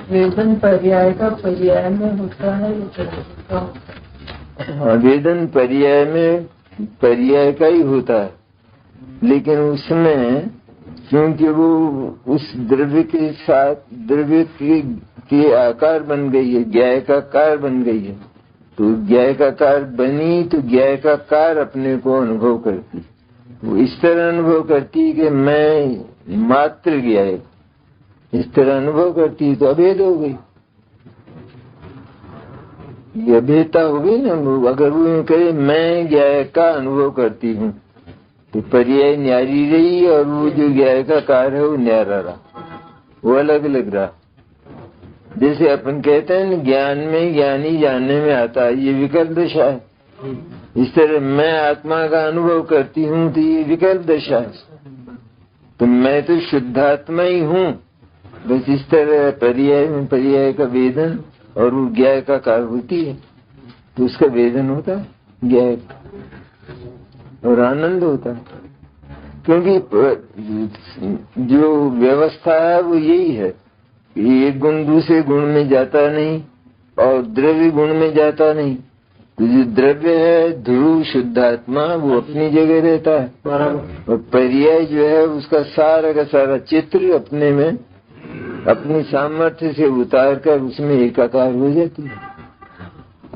वेदन पर्याय का पर्याय में होता है। वेदन पर्याय में पर्याय का ही होता है, लेकिन उसमें क्योंकि वो उस द्रव्य के साथ द्रव्य के आकार बन गई है, ज्ञाय का कार बन गई है, तो ज्ञाय का कार बनी तो ज्ञाय का कार अपने को अनुभव करती, वो इस तरह अनुभव करती कि मैं मात्र ज्ञाय, इस तरह अनुभव करती तो अभेद हो गई, ये अभेदता हो गई ना। अगर वो कहे मैं ज्ञाय का अनुभव करती हूँ तो पर्याय न्यारी रही और वो जो ज्ञाय का कार है वो न्यारा रहा, वो अलग अलग रहा। जैसे अपन कहते हैं ना, ज्ञान में ज्ञानी जानने में आता है, ये विकल्प दशा है। इस तरह मैं आत्मा का अनुभव करती हूँ तो ये विकल्प दशा है, तो मैं तो शुद्धात्मा ही हूँ। बस इस तरह पर्याय में पर्याय का वेदन और वो ज्ञाय का कार होती है तो उसका वेदन होता है ज्ञाय और आनंद होता है, क्योंकि जो व्यवस्था है वो यही है, एक गुण दूसरे गुण में जाता नहीं और द्रव्य गुण में जाता नहीं। तो जो द्रव्य है ध्रुव शुद्धात्मा वो अपनी जगह रहता है, और पर्याय जो है उसका सारा का सारा चित्र अपने में अपनी सामर्थ्य से उतार कर उसमें एकाकार हो जाती है।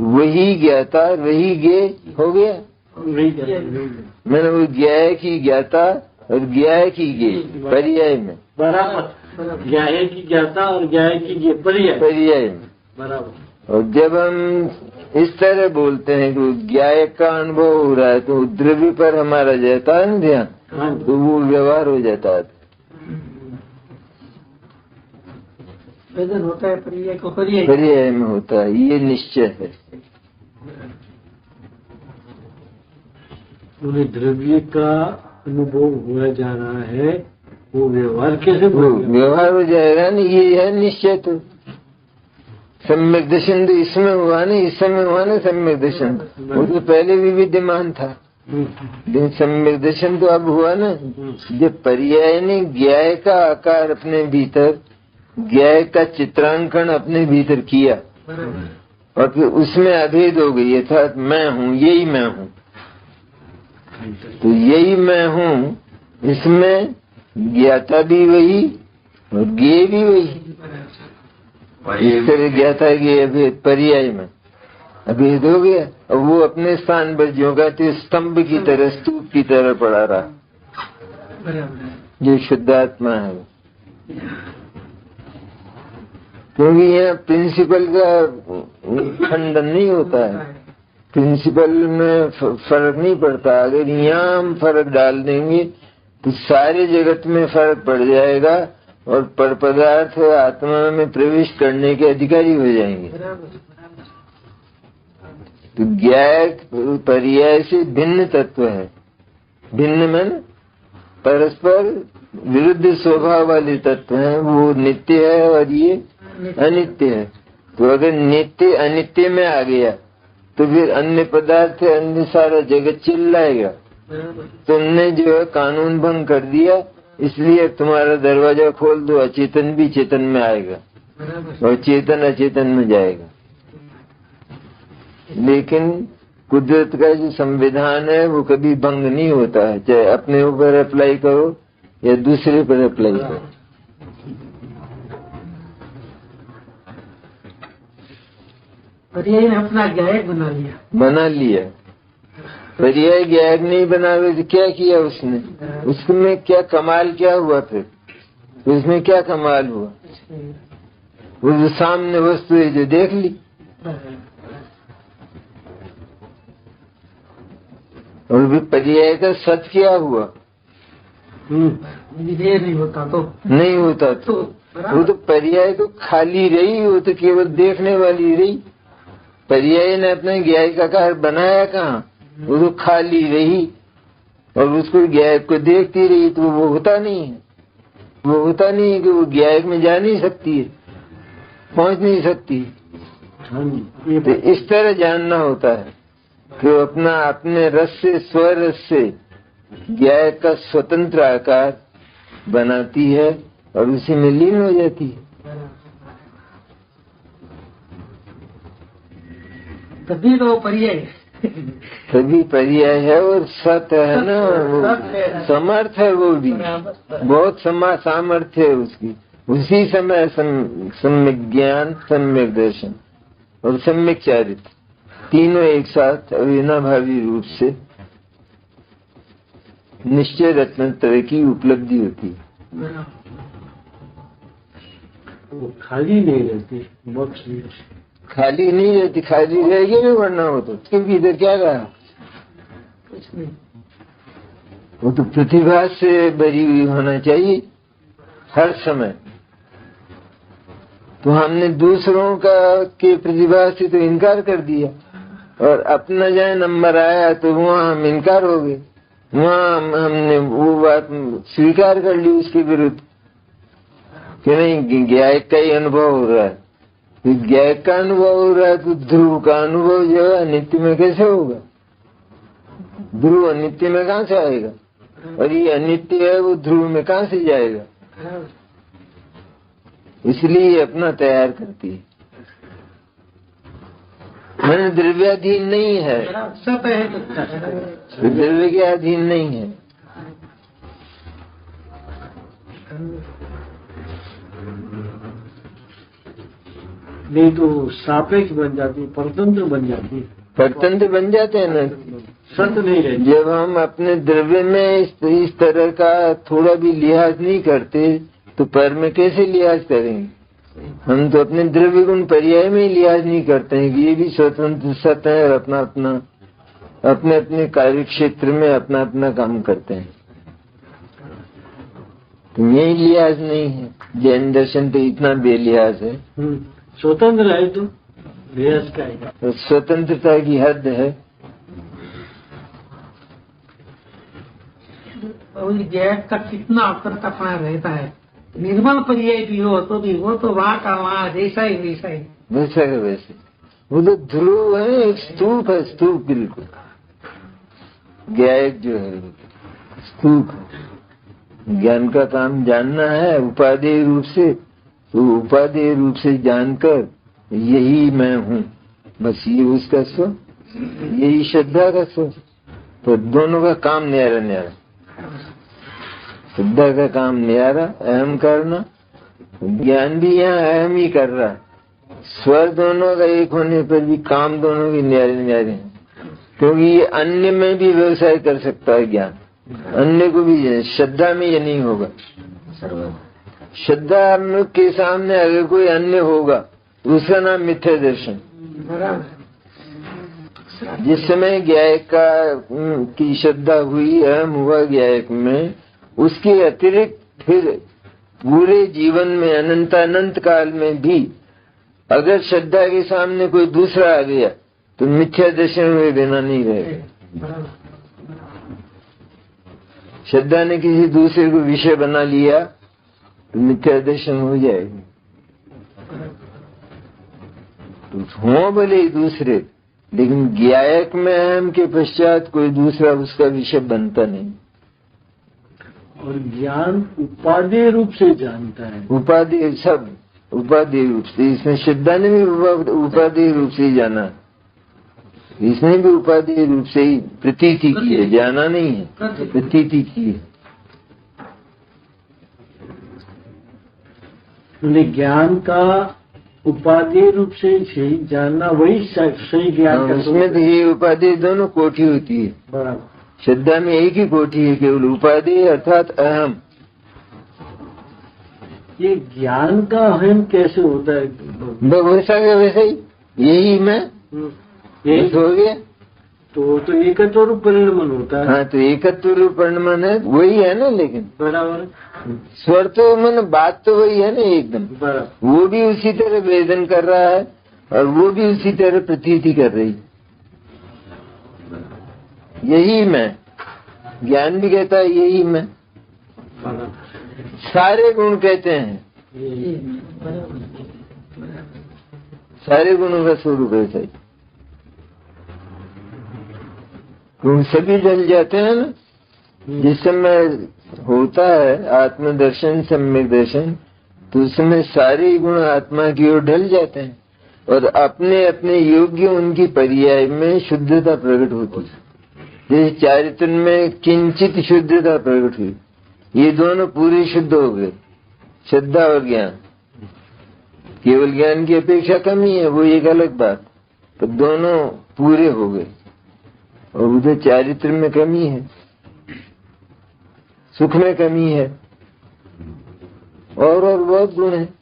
वही ज्ञाता वही ज्ञे हो गया। मैंने वो ज्ञाय की ज्ञाता और ज्ञाय की ज्ञे पर्याय में बराबर, ज्ञाय की ज्ञाता और ज्ञाय की ज्ञे पर्याय में बराबर। और जब हम इस तरह बोलते हैं कि ज्ञाय का अनुभव हो रहा है तो द्रव्य पर हमारा जाता है ना ध्यान, तो वो व्यवहार हो जाता है, वेदन होता है पर्याय को पर्याय में होता है, ये निश्चय है। द्रव्य का अनुभव हुआ जा रहा है, वो व्यवहार कैसे व्यवहार हो जाएगा ना, ये है निश्चय। तो सम्यक दर्शन तो इसमें हुआ ना, इस समय हुआ ना सम्यक दर्शन, वो तो पहले भी विद्यमान था, लेकिन सम्यक दर्शन तो अब हुआ ना जब पर्याय ने ज्ञाय का आकार अपने भीतर, ज्ञाय का चित्रांकन अपने भीतर किया और फिर उसमें अभेद हो गई, अर्थात मैं हूँ, यही मैं हूँ। तो यही मैं हूँ, इसमें ज्ञाता भी वही और ज्ञेय भी वही। इस तरह ज्ञाता ज्ञेय अभेद पर्याय में अभेद हो गया और वो अपने स्थान पर जो कहते स्तंभ की तरह, स्तूप की तरह पड़ा रहा जो शुद्धात्मा है। क्योंकि यहाँ प्रिंसिपल का खंडन नहीं होता है, प्रिंसिपल में फर्क नहीं पड़ता। अगर यहाँ हम फर्क डाल देंगे तो सारे जगत में फर्क पड़ जाएगा और पर पदार्थ आत्मा में प्रवेश करने के अधिकारी हो जाएंगे। तो ज्ञाय पर्याय से भिन्न तत्व है, भिन्न मन परस्पर विरुद्ध स्वभाव वाले तत्व हैं, वो नित्य है और ये अनित्य है। तो अगर नित्य अनित्य में आ गया तो फिर अन्य पदार्थ अन्य सारा जगत चिल्लाएगा, तुमने जो है कानून भंग कर दिया, इसलिए तुम्हारा दरवाजा खोल दो, अचेतन भी चेतन में आएगा और चेतन अचेतन में जाएगा। लेकिन कुदरत का जो संविधान है वो कभी भंग नहीं होता है, चाहे अपने ऊपर अप्लाई करो या दूसरे पर अप्लाई करो। पर्याय ने अपना ज्ञायक बना लिया पर्याय ज्ञायक नहीं बना तो क्या किया उसने, उसमें क्या कमाल क्या हुआ, फिर उसमें क्या कमाल हुआ? वो जो सामने वस्तु है जो देख ली, और भी पर्याय का सच क्या हुआ? नहीं होता तो वो तो पर्याय तो खाली रही, वो तो केवल देखने वाली रही। पर्याय ने अपने ज्ञाय का कार बनाया कहाँ? वो तो खाली रही और उसको ज्ञाय को देखती रही, तो वो होता नहीं है, वो होता नहीं है कि वो ज्ञाय में जा नहीं सकती है, पहुंच नहीं सकती। तो इस तरह जानना होता है कि वो अपना अपने रस से स्वरस से ज्ञाय का स्वतंत्र आकार बनाती है और उसी में लीन हो जाती है। तभी तो पर्याय तभी पर्याय है और सत है ना, वो समर्थ है, वो भी बहुत सामर्थ्य है उसकी। उसी समय सम्यक ज्ञान, सम्यक दर्शन और सम्यक चारित्र तीनों एक साथ अविनाभावी रूप से निश्चय रत्नत्रय की उपलब्धि होती है। वो खाली नहीं रहती, मोक्ष खाली नहीं रहती, खाली रहेगी नहीं, वरना हो तो क्योंकि इधर क्या रहा, कुछ नहीं। वो तो प्रतिभा से भरी हुई होना चाहिए हर समय। तो हमने दूसरों का के प्रतिभा से तो इनकार कर दिया, और अपना जहाँ नंबर आया तो वहाँ हम इनकार हो गए, वहाँ हमने वो बात स्वीकार कर ली उसके विरुद्ध कि नहीं, ज्ञायक का ही अनुभव हो रहा है। तो ज्ञायक का अनुभव हो रहा है तो ध्रुव का अनुभव जो है नित्य में कैसे होगा? ध्रुव अनित्य में कहाँ से आएगा? और ये अनित्य है, वो ध्रुव में कहाँ से जाएगा? इसलिए अपना तैयार करती है। मन द्रव्याधीन नहीं है, सब है, द्रव्य के अधीन नहीं है। नहीं तो सापेक्ष बन जाती, परतंत्र बन जाती, परतंत्र बन जाते हैं ना, सत नहीं रहती। जब हम अपने द्रव्य में इस तरह का थोड़ा भी लिहाज नहीं करते तो पर में कैसे लिहाज करेंगे? हम तो अपने द्रव्य गुण पर्याय में ही लिहाज नहीं करते हैं कि ये भी स्वतंत्र सत है और अपने अपने कार्य क्षेत्र में अपना अपना काम करते हैं। तो यही लिहाज नहीं है। जैन दर्शन तो इतना बेलिहाज है। स्वतंत्र है तो लिहाज का है। तो स्वतंत्रता की हद है। और गैस का कितना अवकर्तापना रहता है। निर्मल पर्याय भी हो तो भी वो तो वहाँ का वहाँ जैसा ही वैसा ही, वैसा है वैसे। वो तो ध्रुव है, एक स्तूप है, स्तूप बिल्कुल। ज्ञायक जो है स्तूप है। ज्ञान का काम जानना है उपादेय रूप से, तो उपादेय रूप से जानकर यही मैं हूँ, बस ये उसका स्व, यही श्रद्धा का स्व। तो दोनों का काम न्यारा न्यारा। श्रद्धा का काम न्यारा अहम करना, ज्ञान भी यहाँ अहम ही कर रहा है। स्वर दोनों का एक होने पर भी काम दोनों के न्यारे न्यारे हैं, क्योंकि ये अन्य में भी व्यवसाय कर सकता है ज्ञान, अन्य को भी। श्रद्धा में ये नहीं होगा। श्रद्धा के सामने अगर कोई अन्य होगा तो उसका नाम मिथ्या दर्शन। जिस समय ज्ञायक की श्रद्धा हुई, अहम हुआ ज्ञायक में, उसके अतिरिक्त फिर पूरे जीवन में अनंत काल में भी अगर श्रद्धा के सामने कोई दूसरा आ गया तो मिथ्या दर्शन हुए बिना नहीं रहेगा। श्रद्धा ने किसी दूसरे को विषय बना लिया तो मिथ्या दर्शन हो जाएगी। तो हो भले ही दूसरे, लेकिन ज्ञायक में अहम के पश्चात कोई दूसरा उसका विषय बनता नहीं। और ज्ञान उपादेय रूप से जानता है। उपादेय, सब उपादेय रूप से। इसमें श्रद्धा ने भी उपादेय रूप से ही जाना, इसने भी उपादेय रूप से ही प्रतीति की है, जाना नहीं है, प्रतीति की है। ज्ञान का उपादेय रूप से सही जानना वही सही ज्ञान का। उसमें तो ये उपादेय दोनों कोटि होती है। बराबर। श्रद्धा में एक ही कोटि है, केवल उपादेय अर्थात अहम। ये ज्ञान का अहम कैसे होता है? वैसा का वैसा ही, यही मैं, यही हो गया। तो एकत्व रूप परिणमन होता है। हाँ, तो एकत्व रूप परिणमन है, वही है ना। लेकिन बराबर, स्वर तो मन बात तो वही है ना एकदम। बराबर। वो भी उसी तरह वेदन कर रहा है और वो भी उसी तरह प्रतीति कर रही है। यही मैं, ज्ञान भी कहता है यही मैं, सारे गुण कहते हैं, सारे गुणों का स्वरूप ऐसा ही। क्योंकि सभी ढल जाते हैं ना। जिस समय होता है आत्मदर्शन, सम्यक दर्शन, तो उस समय सारे गुण आत्मा की ओर ढल जाते हैं। और अपने अपने योग्य उनकी पर्याय में शुद्धता प्रकट होती है। जैसे चारित्र में किंचित शुद्धता प्रकट हुई, ये दोनों पूरे शुद्ध हो गए, श्रद्धा और ज्ञान। केवल ज्ञान की अपेक्षा कम ही है, वो एक अलग बात, तो दोनों पूरे हो गए। और उधर चारित्र में कमी है, सुख में कमी है, और बहुत गुण है।